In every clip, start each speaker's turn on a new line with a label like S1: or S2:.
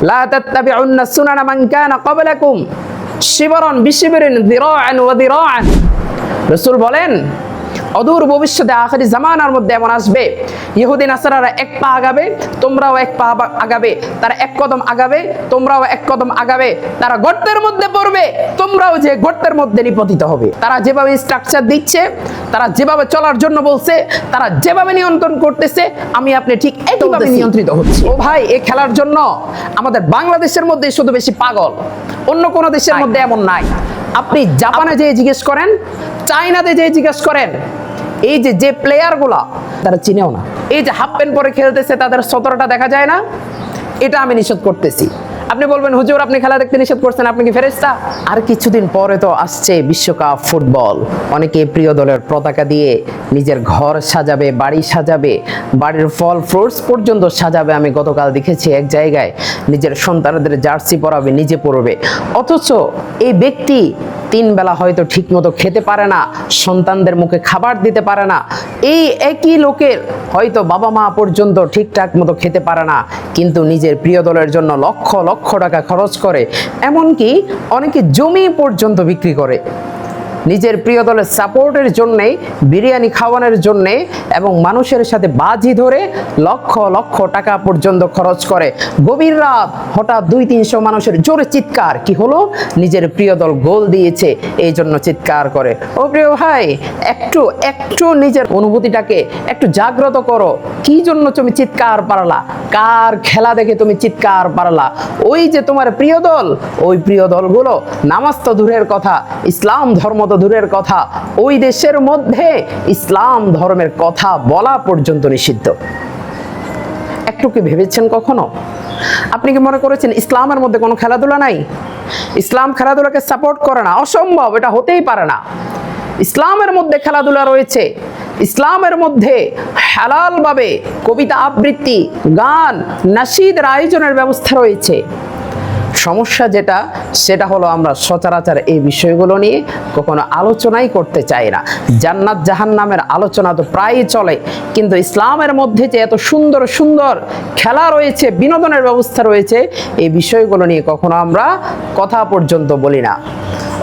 S1: লা তাত্তাবিউন্না সুনানা মান কানা ক্বাবলাকুম শিবরান বিশিবরিন যিরাআন ওয়া যিরাআন। রাসূল বলেন, অদূর ভবিষ্যতে আখিরি জামানার মধ্যে এমন আসবে, ইহুদি নাসারারা এক পা আগাবে, তোমরাও এক পা আগাবে, তারা এক কদম আগাবে, তোমরাও এক কদম আগাবে, তারা গর্তের মধ্যে পড়বে, তোমরাও যে গর্তের মধ্যে নিপতিত হবে। তারা যেভাবে স্ট্রাকচার দিচ্ছে, তারা যেভাবে চলার জন্য বলছে, তারা যেভাবে নিয়ন্ত্রণ করতেছে, আমি আপনি ঠিক একইভাবে নিয়ন্ত্রিত হচ্ছি। ও ভাই, এই খেলার জন্য আমাদের বাংলাদেশের মধ্যে শুধু বেশি পাগল, অন্য কোনো দেশের মধ্যে এমন নাই। আপনি জাপানে যেয়ে জিজ্ঞেস করেন, চায়নাতে যেয়ে জিজ্ঞেস করেন, এই যে প্লেয়ারগুলা তারা চিনেও না। এই যে হাফ প্যান্ট পরে খেলতেছে, তাদের সতরটা দেখা যায় না, এটা আমি নিষেধ করতেছি। আপনি বলবেন, হুজুর আপনি খেলা দেখতে নিষেধ করছেন, আপনি কি ফেরেশতা? আর কিছুদিন পরে তো আসছে বিশ্বকাপ ফুটবল। অনেকে প্রিয় দলের পতাকা দিয়ে নিজের ঘর সাজাবে, বাড়ি সাজাবে, বাড়ির ফল ফ্রুটস পর্যন্ত সাজাবে। আমি গতকাল দেখেছি এক জায়গায় নিজের সন্তানদের জার্সি পরাবে, নিজে পরবে। অথচ এই ব্যক্তি 3 বেলা হয়তো ঠিক মতো খেতে পারে না, সন্তানদের মুখে খাবার দিতে পারে না। এই একই লোকের হয়তো বাবা মা পর্যন্ত ঠিকঠাক মতো খেতে পারে না, কিন্তু নিজের প্রিয় দলের জন্য লক্ষ লক্ষ টাকা খরচ করে, এমনকি অনেকে জমি পর্যন্ত বিক্রি করে নিজের প্রিয় দলের সাপোর্টের জন্যে, বিরিয়ানি খাওয়ানোর জন্যে, এবং মানুষের সাথে বাজি ধরে লক্ষ লক্ষ টাকা পর্যন্ত খরচ করে। গভীর রাত হঠাৎ 200-300 মানুষের জোরে চিৎকার, কি হলো? নিজের প্রিয় দল গোল দিয়েছে, এই জন্য চিৎকার করে। ও প্রিয় ভাই, একটু নিজের অনুভূতিটাকে একটু জাগ্রত করো। কি জন্য তুমি চিৎকার পারলা? কার খেলা দেখে তুমি চিৎকার পারলা? ওই যে তোমার প্রিয় দল, ওই প্রিয় দলগুলো নামাজ তো দূরের কথা, ইসলাম ধর্ম তো দূরের কথা, ওই দেশের মধ্যে ইসলাম ধর্মের কথা বলা পর্যন্ত নিষিদ্ধ। একটু কি ভেবেছেন কখনো? আপনি কি মনে করেছেন ইসলামের মধ্যে কোনো খেলাধুলা নাই? ইসলাম খেলাধুলাকে সাপোর্ট করে না, অসম্ভব, এটা হতেই পারে না। ইসলামের মধ্যে খেলাধুলা রয়েছে, ইসলামের মধ্যে হালালভাবে কবিতা আবৃত্তি, গান, নাশিদের আয়োজনের ব্যবস্থা রয়েছে। সমস্যা সেটা হলো আমরা সচরাচর এই বিষয়গুলো নিয়ে কখনো আলোচনাই করতে চাই না। জান্নাত জাহান্নামের আলোচনা তো প্রায়ই চলে, কিন্তু ইসলামের মধ্যে যে এত সুন্দর সুন্দর খেলা রয়েছে, বিনোদনের ব্যবস্থা রয়েছে, এই বিষয়গুলো নিয়ে কখনো আমরা কথা পর্যন্ত বলি না।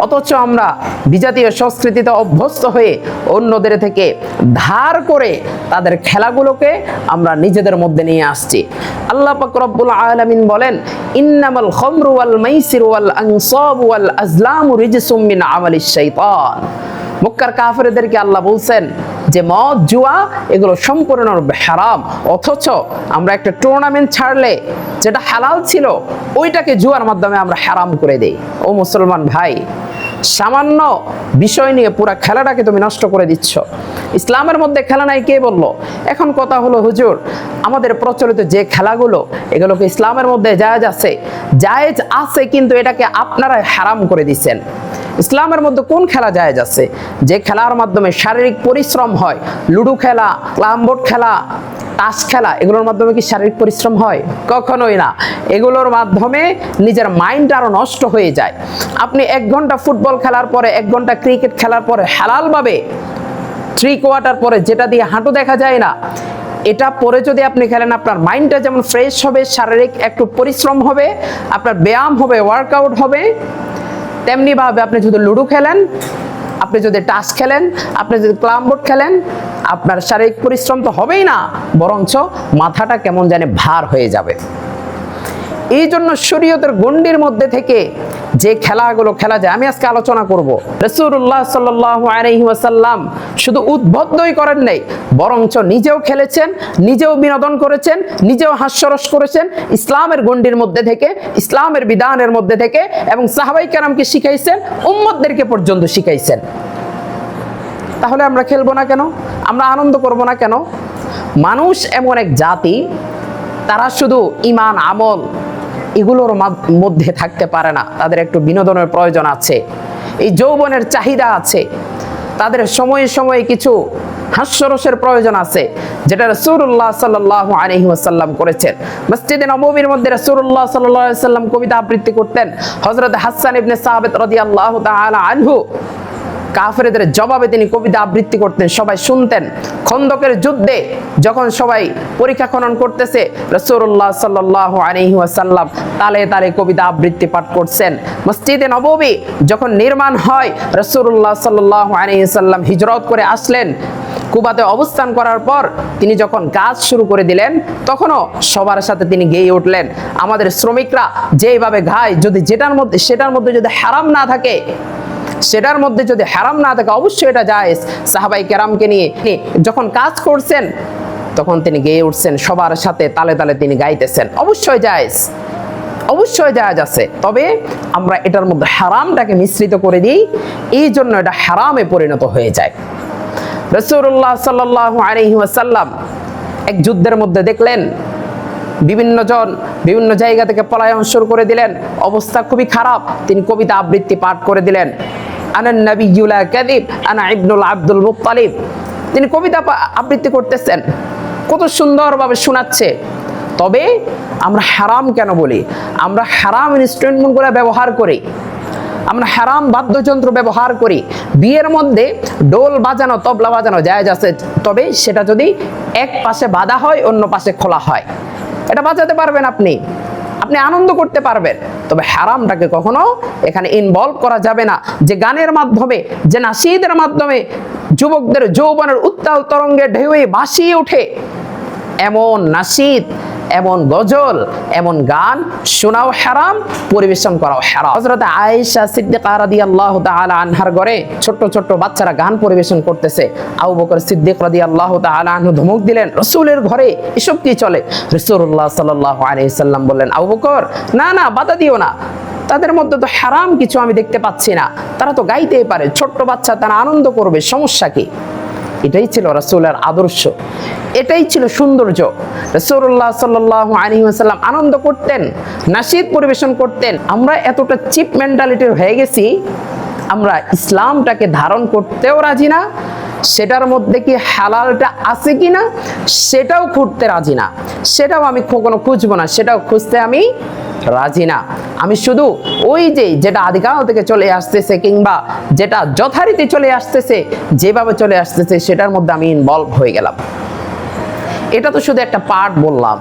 S1: অথচ আমরা বিজাতীয় সংস্কৃতিতে অভ্যস্ত হয়ে অন্যদের থেকে ধার করে তাদের খেলাগুলোকে আমরা নিজেদের মধ্যে নিয়ে আসছি। আল্লাহ পাক রব্বুল আলামিন বলেন, ইন্নামাল খামরু ওয়াল মাইসিরু ওয়াল আনসাবু ওয়াল আজলামু রিজসুম মিন আমালিশ শাইতান। মক্কার কাফেরদেরকে আল্লাহ বলছেন যে মদ, জুয়া এগুলো সম্পূর্ণ হারাম। অথচ আমরা একটা টুর্নামেন্ট ছাড়লে যেটা হালাল ছিল, ওইটাকে জুয়ার মাধ্যমে আমরা হারাম করে দেই। ও মুসলমান ভাই, সামান্য বিষয় নিয়ে পুরো খেলাটাকে তুমি নষ্ট করে দিচ্ছ। ইসলামের মধ্যে খেলা নাই কে বললো? এখন কথা হলো, হুজুর আমাদের প্রচলিত যে খেলাগুলো, এগুলোকে ইসলামের মধ্যে জায়েজ আছে, কিন্তু এটাকে আপনারা হারাম করে দিচ্ছেন। ইসলামের মধ্যে কোন খেলা জায়েজ আছে? যে খেলার মাধ্যমে শারীরিক পরিশ্রম হয়। লুডো খেলা, ক্যারামবোর্ড খেলা, তাস খেলা, এগুলোর মাধ্যমে কি শারীরিক পরিশ্রম হয়? কখনোই না। এগুলোর মাধ্যমে নিজের মাইন্ড আরো নষ্ট হয়ে যায়। আপনি 1 ঘন্টা ফুটবল খেলার পরে, 1 ঘন্টা ক্রিকেট খেলার পরে হালালভাবে 3 কোয়ার্টার পরে, যেটা দিয়ে হাঁটু দেখা যায় না, এটা পরে যদি আপনি খেলেন, আপনার মাইন্ডটা যেমন ফ্রেশ হবে, শারীরিক একটু পরিশ্রম হবে, আপনার ব্যায়াম হবে, ওয়ার্কআউট হবে, তেমনি ভাবে আপনি যদি লুডো খেলেন, আপনি যদি টাস খেলেন, আপনি যদি ক্যারামবোর্ড খেলেন, আপনার শারীরিক পরিশ্রম তো হবেই না, বরঞ্চ মাথাটা কেমন জানি ভার হয়ে যাবে। এই জন্য শরীয়তের গণ্ডির মধ্যে থেকে যে খেলাগুলো খেলা যায়, আমি আজকে আলোচনা করব। রাসূলুল্লাহ সাল্লাল্লাহু আলাইহি ওয়াসাল্লাম শুধু উদ্বুদ্ধই করেন নাই, বরঞ্চ নিজেও খেলেছেন, নিজেও বিনোদন করেছেন, নিজেও হাস্যরস করেছেন ইসলামের গণ্ডির মধ্যে থেকে, ইসলামের বিধানের মধ্যে থেকে, এবং সাহাবায়ে কেরামকে শিখাইছেন, উম্মতদেরকে পর্যন্ত শিখাইছেন। তাহলে আমরা খেলবো না কেন? আমরা আনন্দ করব না কেন? মানুষ এমন এক জাতি, তারা শুধু ঈমান, আমল এগুলোর মধ্যে থাকতে পারে না। তাদের একটু বিনোদনের প্রয়োজন আছে, এই যৌবনের চাহিদা আছে, তাদের সময়ে সময়ে কিছু হাস্যরসের প্রয়োজন আছে, যেটা রাসূলুল্লাহ সাল্লাল্লাহু আলাইহি ওয়াসাল্লাম করেছেন। মসজিদে নববীর মধ্যে রাসূলুল্লাহ সাল্লাল্লাহু আলাইহি ওয়াসাল্লাম কবিতা আবৃত্তি করতেন। হযরত হাসান ইবনে সাবিত রাদিয়াল্লাহু তাআলা আনহু কাফেরদের জবাবে তিনি কবিতা আবৃত্তি করতেন, সবাই শুনতেন। খন্দকের যুদ্ধে যখন সবাই পরীক্ষা খনন করতেছে, রাসূলুল্লাহ সাল্লাল্লাহু আলাইহি ওয়াসাল্লাম তালে তালে কবিতা আবৃত্তি পাঠ করছেন। মসজিদে নববী যখন নির্মাণ হয়, রাসূলুল্লাহ সাল্লাল্লাহু আলাইহি ওয়াসাল্লাম হিজরত করে আসলেন। কুবাতে অবস্থান করার পর তিনি যখন কাজ শুরু করে দিলেন, তখনও সবার সাথে তিনি গেয়ে উঠলেন। আমাদের শ্রমিকরা যেভাবে গায়, যদি সেটার মধ্যে যদি হারাম না থাকে, অবশ্যই এটা জায়েজ। সাহাবাই কেরামকে নিয়ে যখন কাজ করছেন, তখন তিনি গেয়ে উঠছেন, সবার সাথে তালে তালে তিনি গাইতেছেন। অবশ্যই জায়েজ আছে। তবে আমরা এটার মধ্যে হারামটাকে মিশ্রিত করে দিই, এই জন্য এটা হারামে পরিণত হয়ে যায়। রাসূলুল্লাহ সাল্লাল্লাহু আলাইহি ওয়াসাল্লাম এক যুদ্ধের মধ্যে দেখলেন বিভিন্ন জায়গা থেকে পলায়ন শুরু করে দিলেন, অবস্থা খুবই খারাপ। তিনি কবিতা আবৃত্তি পাঠ করে দিলেন, আনান নাবিয়্যু লা কাযিব আনা ইবনুল আব্দুল মুত্তালিব। তিনি কবিতা আবৃত্তি করতেছেন, কত সুন্দরভাবে শোনাচ্ছে। তবে আমরা হারাম কেন বলি? আমরা হারাম ইনস্ট্রুমেন্টগুলো ব্যবহার করি, আমরা হারাম বাদ্যযন্ত্র ব্যবহার করি। বিয়ের মধ্যে ডোল বাজানো, তবলা বাজানো জায়েজ আছে, তবে সেটা যদি এক পাশে বাঁধা হয়, অন্য পাশে খোলা হয়, এটা বাজাতে পারবেন আপনি আনন্দ করতে পারবেন। তবে হারামটাকে কখনো এখানে ইনভলভ করা যাবে না। যে গানের মাধ্যমে, যে নাশিদের মাধ্যমে যুবকদের যৌবনের উত্তাল তরঙ্গে ঢেউয়ে ভাসিয়ে ওঠে, এমন নাশিদ, এমন গজল, এমন গান শোনাও হারাম, পরিবেশন করাও হারাম। হযরত আয়েশা সিদ্দিকা রাদিয়াল্লাহু তাআলা আনহার ঘরে ছোট ছোট বাচ্চারা গান পরিবেশন করতেছে। আবু বকর সিদ্দিক রাদিয়াল্লাহু তাআলা আনহু ধমক দিলেন, রাসূলের ঘরে এসব কি চলে? রাসূলুল্লাহ সাল্লাল্লাহু আলাইহি সাল্লাম বললেন, আবু বকর, না বাধা দিও না, তাদের মধ্যে তো হারাম কিছু আমি দেখতে পাচ্ছি না, তারা তো গাইতেই পারে, ছোট্ট বাচ্চা, তারা আনন্দ করবে, সমস্যা কি? এটাই ছিল রাসূলের আদর্শ, এটাই ছিল সৌন্দর্য। রাসূলুল্লাহ সাল্লাল্লাহু আলাইহি ওয়াসাল্লাম আনন্দ করতেন, নাশিদ পরিবেশন করতেন। আমরা এতটা চিপ মেন্টালিটির হয়ে গেছি, আমরা ইসলামটাকে ধারণ করতেও রাজি না, সেটার মধ্যে কি হালালটা আছে কিনা সেটাও খুঁজতে রাজি না, সেটাও আমি কখনো খুঁজবো না, সেটাও খুঁজতে আমি রাজি না। আমি শুধু ওই যেটা আদিকাল থেকে চলে আসতেছে, কিংবা যেটা যথারীতি চলে আসতেছে, যেভাবে চলে আসতেছে, সেটার মধ্যে আমি ইনভলভ হয়ে গেলাম। এটা তো শুধু একটা পার্ট বললাম।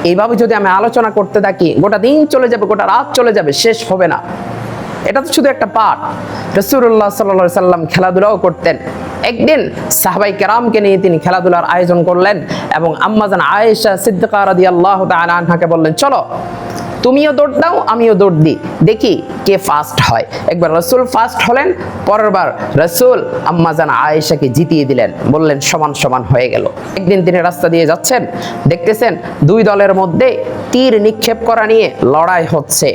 S1: এইভাবে যদি আমি আলোচনা করতে থাকি, গোটা দিন চলে যাবে, গোটা রাত চলে যাবে, শেষ হবে না। এটা তো শুধু একটা পার্ট। রাসূলুল্লাহ সাল্লাল্লাহু আলাইহি সাল্লাম খেলাধুলাও করতেন। একদিন সাহাবাই কেরামকে নিয়ে তিনি খেলাধুলার আয়োজন করলেন এবং আম্মাজান আয়েশা সিদ্দিকা রাদিয়াল্লাহু তাআলা আনহাকে বললেন, চলো তুমিও দৌড় দাও, আমিও দৌড় দিই, দেখি কে ফার্স্ট হয়। একবার রাসূল ফার্স্ট হলেন, পরের বার রাসূল আম্মাজান আয়েশাকে জিতিয়ে দিলেন, বললেন সমান সমান হয়ে গেল। একদিন তিনি রাস্তা দিয়ে যাচ্ছেন, দেখতেছেন দুই দলের মধ্যে তীর নিক্ষেপ করা নিয়ে লড়াই হচ্ছে,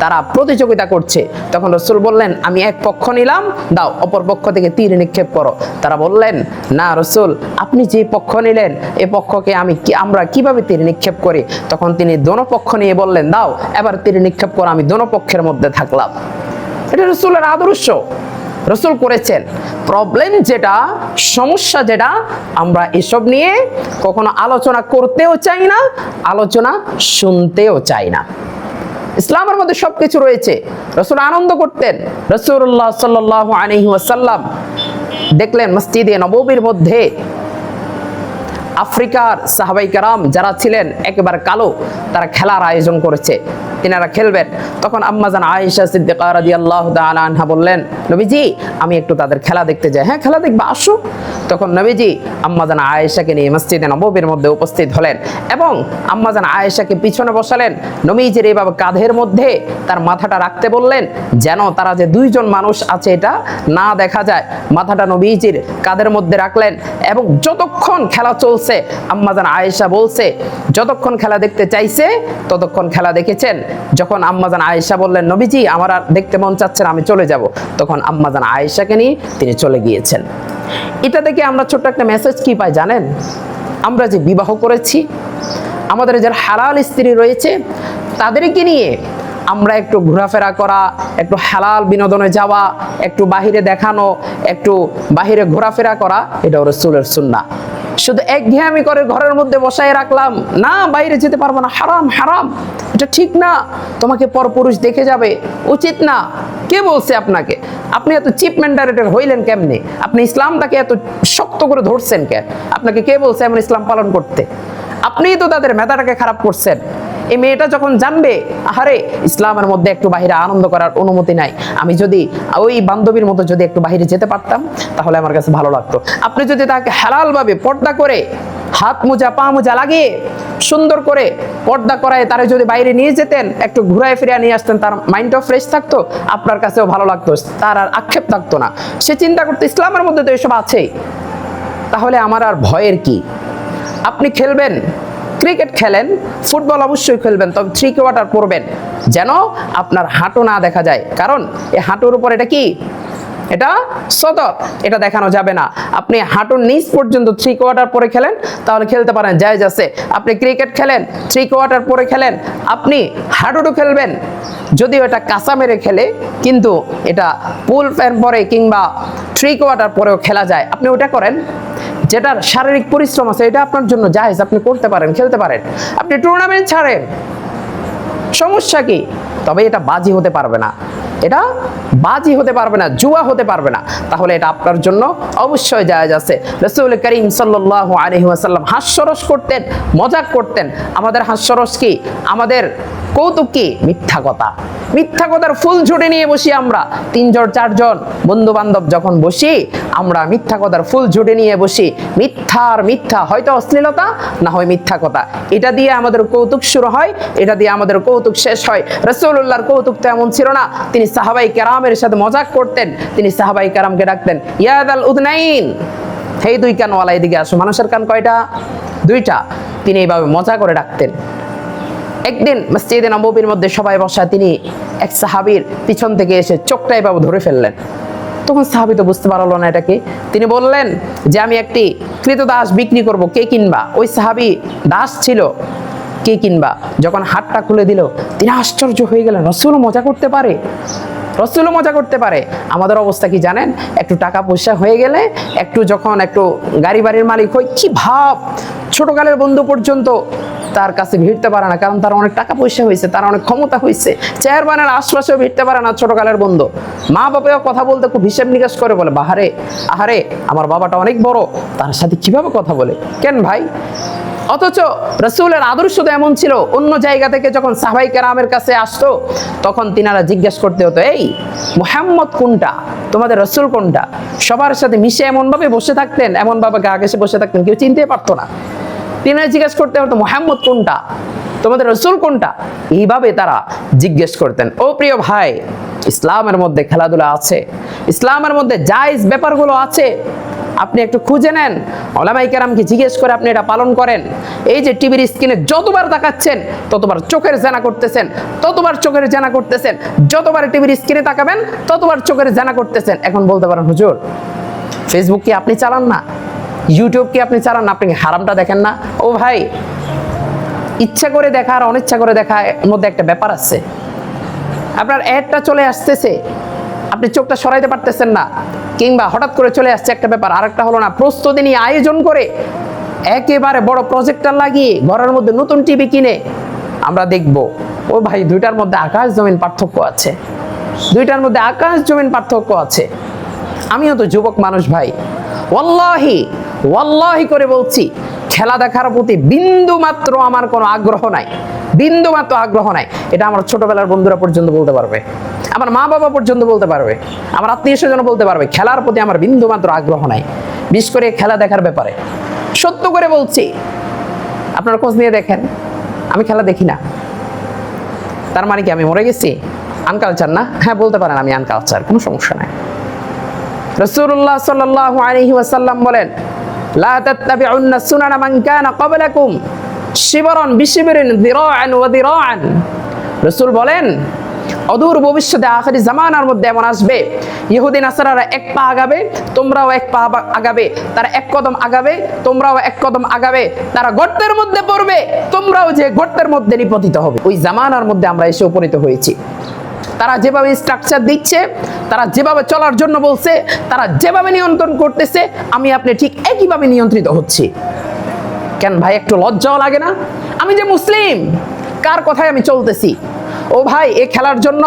S1: তারা প্রতিযোগিতা করছে। তখন রাসূল বললেন, আমি এক পক্ষ নিলাম, দাও অপর পক্ষ থেকে তীর নিক্ষেপ করো। তারা বললেন, না রাসূল, আপনি যে পক্ষ নিলেন, এ পক্ষকে আমরা কিভাবে তীর নিক্ষেপ করি? তখন তিনি দোনো পক্ষ নিয়ে বললেন, দাও এবার তীর নিক্ষেপ করো, আমি দোনো পক্ষের মধ্যে থাকলাম। এটা রাসূলের আদর্শ, রাসূল করেছেন। প্রবলেম যেটা, সমস্যা যেটা, আমরা এসব নিয়ে কখনো আলোচনা করতেও চাই না, আলোচনা শুনতেও চাই না। ইসলামের মধ্যে সবকিছু রয়েছে। রাসূল আনন্দ করতেন। রাসূলুল্লাহ সাল্লাল্লাহু আলাইহি ওয়াসাল্লাম দেখলেন মসজিদে নববীর মধ্যে আফ্রিকার সাহাবাই কেরাম যারা ছিলেন একেবারে কালো, তারা খেলার আয়োজন করেছে, তিনারা খেলবেন। তখন আম্মাজান আয়েশা সিদ্দিকা রাদিয়াল্লাহু তাআলা আনহা বললেন, নবীজি আমি একটু তাদের খেলা দেখতে যাই। হ্যাঁ, খেলা দেখবা, আসো। তখন নবীজি আম্মাজান আয়েশাকে নিয়ে মসজিদে নববীর মধ্যে উপস্থিত হলেন এবং আম্মাজান আয়েশাকে পিছনে বসালেন। নবীজির এইভাবে কাঁধের মধ্যে তার মাথাটা রাখতে বললেন, যেন তারা যে দুইজন মানুষ আছে এটা না দেখা যায়। মাথাটা নবীজির কাঁধের মধ্যে রাখলেন এবং যতক্ষণ খেলা চলছে, আম্মাজান আয়েশা বলছে, যতক্ষণ খেলা দেখতে চাইছে ততক্ষণ খেলা দেখেছেন। যখন আম্মাজান আয়েশা বললেন, নবীজি আমার আর দেখতে মন চাচ্ছে না, আমি চলে যাব, তখন আম্মাজান আয়েশাকে নিয়ে তিনি চলে গিয়েছেন। এটা থেকে আমরা ছোট্ট একটা মেসেজ কি পাই জানেন? আমরা যে বিবাহ করেছি, আমাদের যারা হালাল স্ত্রী রয়েছে, তাদেরকে নিয়ে আমরা একটু ঘোরাফেরা করা, একটু হালাল বিনোদনে যাওয়া, একটু বাহিরে দেখানো, একটু বাহিরে ঘোরাফেরা করা, এটা রাসূলের সুন্নাহ। শুধু একঘেয়েমি করে ঘরের মধ্যে বসায় রাখলাম, না বাইরে যেতে পারবো না, হারাম হারাম, এটা ঠিক না, তোমাকে পরপুরুষ দেখে যাবে, উচিত না। কে বলছে আপনাকে? আপনি এত চিপ মেন্টালিটির হইলেন কেমনে? আপনি ইসলামটাকে এত শক্ত করে ধরছেন কেন? আপনাকে কে বলছে এমন ইসলাম পালন করতে? আপনিই তো তাদের মেধাটাকে খারাপ করছেন। এই মেয়েটা যখন জানবে আহারে ইসলামের মধ্যে একটু বাহিরে আনন্দ করার অনুমতি নাই, আমি যদি ওই বান্ধবীর মতো যদি একটু বাহিরে যেতে পারতাম তাহলে আমার কাছে ভালো লাগতো। আপনি যদি তাকে হালাল ভাবে পর্দা করে হাত মোজা পা মোজা লাগিয়ে সুন্দর করে পর্দা করায় তারে যদি বাইরে নিয়ে যেতেন, একটু ঘুরায় ফিরিয়ে নিয়ে আসতেন, তার মাইন্ডটাও ফ্রেশ থাকতো, আপনার কাছেও ভালো লাগতো, তার আর আক্ষেপ থাকতো না। সে চিন্তা করতো ইসলামের মধ্যে তো এসব আছেই, তাহলে আমার আর ভয়ের কি? আপনি খেলবেন, ক্রিকেট খেলেন, ফুটবল অবশ্যই খেলবেন, তবে 3 কোয়ার্টার পরবেন যেন আপনার হাঁটু না দেখা যায়, কারণ এই হাঁটুর উপর এটা কি, এটা সদর, এটা দেখানো যাবে না। আপনি হাঁটুর নিচ পর্যন্ত 3 কোয়ার্টার পরে খেলেন তাহলে খেলতে পারেন, জায়েজ আছে। আপনি ক্রিকেট খেলেন 3 কোয়ার্টার পরে খেলেন, আপনি হাঁটুটু খেলবেন, যদিও এটা কাঁচা মেরে খেলে, কিন্তু এটা পুল প্যান পরে কিংবা 3 কোয়ার্টার পরেও খেলা যায়, আপনি ওটা করেন। যেটার শারীরিক পরিশ্রম আছে এটা আপনার জন্য জায়েজ, আপনি করতে পারেন, খেলতে পারেন। আপনি টুর্নামেন্ট ছাড়েন, সমস্যা কি? তবে এটা বাজি হতে পারবে না, এটা বাজি হতে পারবে না, জুয়া হতে পারবে না, তাহলে এটা আপনার জন্য অবশ্যই জায়েজ আছে। রাসূল করিম সাল্লাল্লাহু আলাইহি ওয়াসাল্লাম হাস্যরস করতেন, মজাক করতেন। আমাদের হাস্যরস কি, আমাদের কৌতুক কি? মিথ্যা কথা। মিথ্যা কথার ফুল ঝুড়ে নিয়ে বসি আমরা, 3 জন 4 জন বন্ধু বান্ধব যখন বসি, আমরা মিথ্যা কথার ফুল ঝুড়ে নিয়ে বসি। মিথ্যার মিথ্যা, হয়তো অশ্লীলতা, না হয় মিথ্যা কথা, এটা দিয়ে আমাদের কৌতুক শুরু হয়, এটা দিয়ে আমাদের কৌতুক শেষ হয়। রাসূলুল্লাহর কৌতুক তো এমন ছিল না, তিনি সাহাবাই কেরামের সাথে মজাক করতেন। তিনি সাহাবাই কেরামকে ডাকতেন, ইয়াদাল উদনাইন, হেই 2 কানওয়ালা এদিকে আসো। মানুষের কান কয়টা? 2টা। তিনি এইভাবে মজা করে ডাকতেন। একদিন মসজিদে নববীর মধ্যে সবাই বসা, তিনি এক সাহাবীর পিছন থেকে এসে চোখটা এভাবে ধরে ফেললেন। তখন সাহাবী তো বুঝতে পারলো না এটাকে। তিনি বললেন যে আমি একটি কৃতদাস বিক্রি করব, কে কিনবা? ওই সাহাবী দাস ছিল, কে কিনবা? যখন হাতটা খুলে দিল তিনি আশ্চর্য হয়ে গেলেন, রাসূলও মজা করতে পারে, রাসূলও মজা করতে পারে। আমাদের অবস্থা কি জানেন? একটু টাকা পয়সা হয়ে গেলে, একটু যখন একটু গাড়ি বাড়ির মালিক হই, কি ভাব, ছোটকালের বন্ধু পর্যন্ত তার কাছে ভিড়তে পারে না, কারণ তার অনেক টাকা পয়সা হয়েছে, তার অনেক ক্ষমতা হয়েছে। চেয়ারম্যানের আশপাশেও ভিড়তে পারে না ছোটকালের বন্ধু। মা বাবাও কথা বলতে খুব হিসেব নিকাশ করে, বলে বাহারে আহারে আমার বাবাটা অনেক বড়, তার সাথে কিভাবে কথা বলে, কেন ভাই? অথচ রাসূলের আদর্শ তো এমন ছিল, অন্য জায়গা থেকে যখন সাহাবায়ে কেরামের কাছে আসতো তখন তিনারা জিজ্ঞেস করতে হতো, এই মুহাম্মদ কোনটা, তোমাদের রাসূল কোনটা? সবার সাথে মিশে এমনভাবে বসে থাকতেন, এমনভাবে গা ঘেঁষে বসে থাকতেন, কেউ চিনতে পারতো না। তিনারা জিজ্ঞেস করতে হতো, মুহাম্মদ কোনটা, তোমাদের রাসূল কোনটা? এইভাবে তারা জিজ্ঞেস করতেন। ও প্রিয় ভাই, ইসলামের মধ্যে খেলাধুলা আছে, ইসলামের মধ্যে জায়েজ ব্যাপারগুলো আছে, আপনি একটু খুঁজে নেন, উলামায়ে কেরামকে জিজ্ঞেস করে আপনি এটা পালন করেন। এই যে টিভির স্ক্রিনে যতবার তাকাচ্ছেন ততবার চোখের জানা করতেছেন, ততবার চোখের জানা করতেছেন, যতবার টিভির স্ক্রিনে তাকাবেন ততবার চোখের জানা করতেছেন। এখন বলতে পারেন হুজুর ফেসবুক কি আপনি চালান না, ইউটিউব কি আপনি চালান না, আপনি কি হারামটা দেখেন না? ও ভাই, ইচ্ছা করে দেখা আর অনিচ্ছা করে দেখার মধ্যে একটা ব্যাপার আছে। আপনার অ্যাডটা চলে আসতেছে, আপনি চোখটা সরাইতে পারতেছেন না, কিংবা হঠাৎ করে চলে আসছে একটা ব্যাপার। আরেকটা হলো না, প্রস্তুতি নিয়ে আয়োজন করে একেবারে বড় প্রজেক্টর লাগিয়ে ঘরের মধ্যে নতুন টিভি কিনে আমরা দেখব। ও ভাই, 2টার মধ্যে আকাশ জমিন পার্থক্য আছে, 2টার মধ্যে আকাশ জমিন পার্থক্য আছে। আমিও তো যুবক মানুষ ভাই, ওয়াল্লাহি ওয়াল্লাহি করে বলছি, খেলা দেখার প্রতি বিন্দু মাত্র আমার কোনো আগ্রহ নাই, বিন্দু মাত্র আগ্রহ নাই। এটা আমার ছোটবেলার বন্ধুরা পর্যন্ত বলতে পারবে, আমার মা বাবা পর্যন্ত বলতে পারবে, আমার আত্মীয় স্বজন বলতে পারবে, খেলার প্রতি আমার বিন্দু মাত্র আগ্রহ নাই, বিশেষ করে খেলা দেখার ব্যাপারে। সত্য করে বলছি, আপনারা খোঁজ নিয়ে দেখেন, আমি খেলা দেখি না। তার মানে কি আমি মরে গেছি? আনকালচার না? হ্যাঁ বলতে পারেন আমি আনকালচার, কোনো সমস্যা নাই। রাসূলুল্লাহ সাল্লাল্লাহু আলাইহি ওয়াসাল্লাম বলেন, লা তাত্তাবিউন্না সুনানা মান কানা ক্বাবলাকুম শিবরান বিশিবরিন যিরাআন ওয়া যিরাআন। রাসূল বলেন, অদূর ভবিষ্যতে আখিরি জামানার মধ্যে এমন আসবে, ইহুদি নাসারারা 1 পা আগাবে, তোমরাও 1 পা আগাবে, তারা 1 কদম আগাবে, তোমরাও 1 কদম আগাবে, তারা গর্তের মধ্যে পড়বে, তোমরাও যে গর্তের মধ্যে নিপতিত হবে। ওই জামানার মধ্যে আমরা এসে উপনীত হয়েছি। তারা যেভাবে স্ট্রাকচার দিচ্ছে, তারা যেভাবে চলার জন্য বলছে, তারা যেভাবে নিয়ন্ত্রণ করতেছে, আমি আপনি ঠিক একইভাবে নিয়ন্ত্রিত হচ্ছি। কেন ভাই, একটু লজ্জাও লাগে না? আমি যে মুসলিম, কার কথায় আমি চলতেছি? ও ভাই, এই খেলার জন্য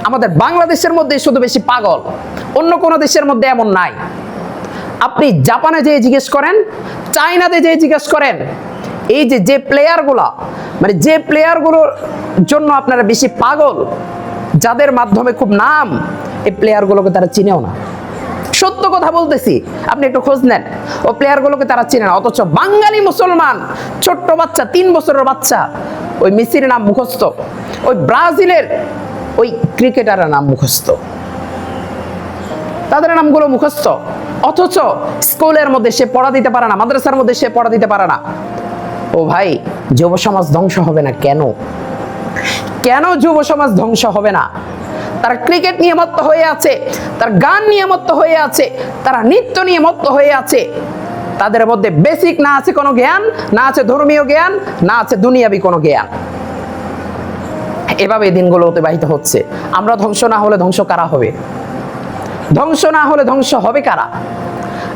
S1: আমাদের বাংলাদেশের মধ্যে শুধু বেশি পাগল, অন্য কোনো দেশের মধ্যে এমন নাই। আপনি জাপানে যেয়ে জিজ্ঞেস করেন, চায়নাতে যেয়ে জিজ্ঞেস করেন, এই যে প্লেয়ারগুলো, মানে যে প্লেয়ারগুলোর জন্য আপনারা বেশি পাগল, যাদের মাধ্যমে খুব নাম, এই প্লেয়ারগুলোকে তারা চিনেও না। সত্য কথা বলতেছি, আপনি একটু খোঁজ নেন, ও প্লেয়ারগুলোকে তারা চিনে না। অথচ বাঙালি মুসলমান ছোট্ট বাচ্চা, 3 বছরের বাচ্চা, ওই মেসির নাম মুখস্থ, ওই ব্রাজিলের ওই ক্রিকেটারের নাম মুখস্থ, তাদের নামগুলো মুখস্থ। অথচ স্কুলের মধ্যে সে পড়া দিতে পারে না, মাদ্রাসার মধ্যে সে পড়া দিতে পারে না। ও ভাই, যুব সমাজ ধ্বংস হবে না কেন? কেন যুব সমাজ ধ্বংস হবে না? তারা ক্রিকেট নিয়ে মত্ত হয়ে আছে, তার গান নিয়ে মত্ত হয়ে আছে, তারা নৃত্য নিয়ে মত্ত হয়ে আছে। তাদের মধ্যে বেসিক না আছে কোনো জ্ঞান, না আছে ধর্মীয় জ্ঞান, না আছে দুনিয়াবি কোনো জ্ঞান। এভাবে দিনগুলো অতিবাহিত হচ্ছে। আমরা ধ্বংস না হলে ধ্বংস কারা হবে? ধ্বংস না হলে ধ্বংস হবে কারা?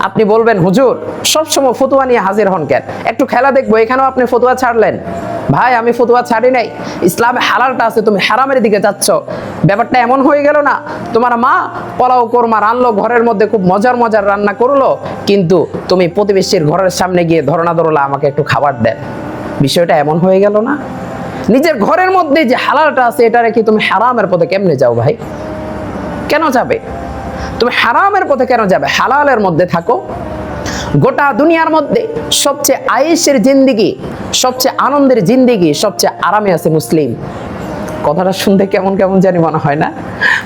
S1: আপনি বলবেন, হুজুর সবসময় ফতুয়া নিয়ে হাজির হন কেন? একটু খেলা দেখবো, এখানেও আপনি ফতুয়া ছাড়লেন। ভাই, আমি ফতুয়া ছাড়ি নাই, ইসলামে হালালটা আছে, তুমি হারামের দিকে যাচ্ছ। ব্যাপারটা এমন হয়ে গেল না, তোমার মা পোলাও কোরমা রান্নলো, ঘরের মধ্যে খুব মজার মজার রান্না করলো, কিন্তু তুমি প্রতিবেশীর ঘরের সামনে গিয়ে ধরনা ধরলা, আমাকে একটু খাবার দেন। বিষয়টা এমন হয়ে গেল না? নিজের ঘরের মধ্যে যে হালালটা আছে, এটা রেখে তুমি হারামের পথে কেমনে যাও ভাই? কেন যাবে? তুমি হারামের পথে কেন যাবে? হালালের মধ্যে থাকো। গোটা দুনিয়ার মধ্যে সবচেয়ে আয়েশের জিন্দেগি, সবচেয়ে আনন্দের জিন্দেগি, সবচেয়ে আরামে আছে মুসলিম। কথাটা শুনতে কেমন কেমন জানি মনে হয় না?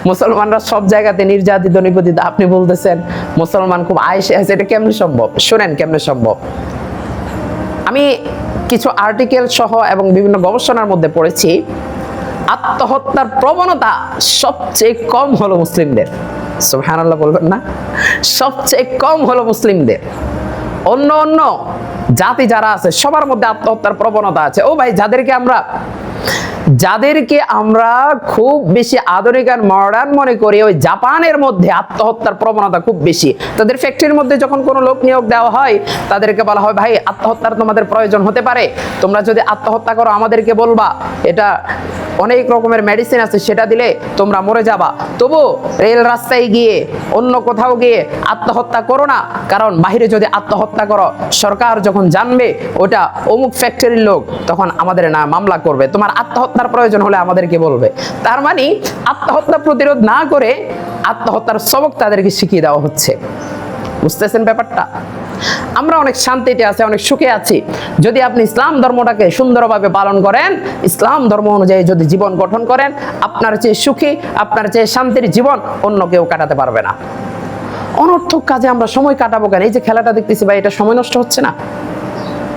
S1: মুসলমানরা সব জায়গাতে নির্যাতিত, নিপীড়িত, আপনি বলতেছেন মুসলমান খুব আয়েশে আছে। এটা কেমনে সম্ভব? শোনেন কেমনে সম্ভব। আমি কিছু আর্টিকেল সহ এবং বিভিন্ন গবেষণার মধ্যে পড়েছি, আত্মহত্যার প্রবণতা সবচেয়ে কম হলো মুসলিমদের। সুবহানাল্লাহ বলবেন না? সবচেয়ে কম হলো মুসলিমদের। অন্য অন্য জাতি যারা আছে সবার মধ্যে আত্মহত্যার প্রবণতা আছে। ও ভাই, যাদেরকে আমরা খুব বেশি আধুনিক আর মডার্ন মনে করি, ওই জাপানের মধ্যে আত্মহত্যার প্রবণতা খুব বেশি। তাদের ফ্যাক্টরির মধ্যে যখন কোনো লোক নিয়োগ দেওয়া হয়, তাদেরকে বলা হয়, ভাই আত্মহত্যার তোমাদের প্রয়োজন হতে পারে, তোমরা যদি আত্মহত্যা করো আমাদেরকে বলবা, এটা অনেক রকমের মেডিসিন আছে, সেটা দিলে তোমরা মরে যাবা। তবু রেল রাস্তায় গিয়ে, অন্য কোথাও গিয়ে আত্মহত্যা করো না, কারণ বাহিরে যদি আত্মহত্যা করো, সরকার যখন জানবে ওটা অমুক ফ্যাক্টরির লোক, তখন আমাদের না মামলা করবে। তোমার আত্মহত্যার প্রয়োজন হলে আমাদেরকে বলবে। তার মানে আত্মহত্যা প্রতিরোধ না করে আত্মহত্যার সবক তাদেরকে শিখিয়ে দেওয়া হচ্ছে। বুঝতেছেন ব্যাপারটা? আমরা অনেক শান্তিতে আছি, অনেক সুখে আছি। যদি আপনি ইসলাম ধর্মটাকে সুন্দরভাবে পালন করেন, ইসলাম ধর্ম অনুযায়ী যদি জীবন গঠন করেন, আপনার চেয়ে সুখী, আপনার চেয়ে শান্তির জীবন অন্য কেউ কাটাতে পারবে না। অনর্থক কাজে আমরা সময় কাটাবো কেন? এই যে খেলাটা দেখতেছি ভাই, এটা সময় নষ্ট হচ্ছে না?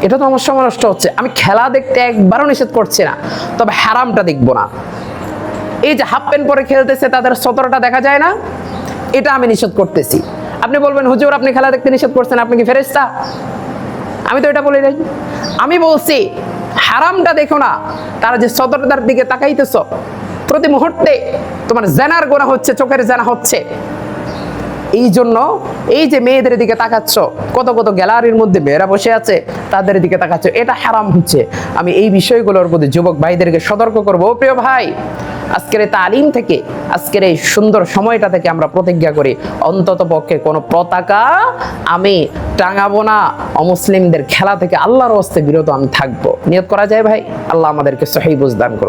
S1: এটা তো আমার সময় নষ্ট হচ্ছে। আমি খেলা দেখতে একবারও নিষেধ করছি না, তবে হারামটা দেখবো না। এই যে হাফ প্যান্ট পরে খেলতেছে, তাদের সতরটা দেখা যায় না, এটা আমি নিষেধ করতেছি। আপনি বলবেন, হুজুর আপনি খেলা দেখতে নিষেধ করছেন, আপনি কি ফেরেশতা? আমি তো এটা বলি নাই। আমি বলছি হারামটা দেখো না, তারা যে সতর্কতার দিকে তাকাইতেছ, প্রতি মুহূর্তে তোমার জেনার গোনা হচ্ছে, চোখের জেনা হচ্ছে। এই জন্য এই যে মেয়েদের দিকে তাকাচ্ছ, কত কত গ্যালারির মধ্যে মেয়েরা বসে আছে, তাদের দিকে তাকাচ্ছ, এটা হারাম হচ্ছে। আমি এই বিষয়গুলোর প্রতি যুবক ভাইদেরকে সতর্ক করবো। প্রিয় ভাই, আজকের এই তালিম থেকে, আজকের এই সুন্দর সময়টা থেকে আমরা প্রতিজ্ঞা করি, অন্তত পক্ষে কোনো পতাকা আমি টাঙাবো না, অমুসলিমদের খেলা থেকে আল্লাহর হস্তে বিরত আমি থাকবো। নিয়ত করা যায় ভাই? আল্লাহ আমাদেরকে সহিহ বুঝ দান করুন।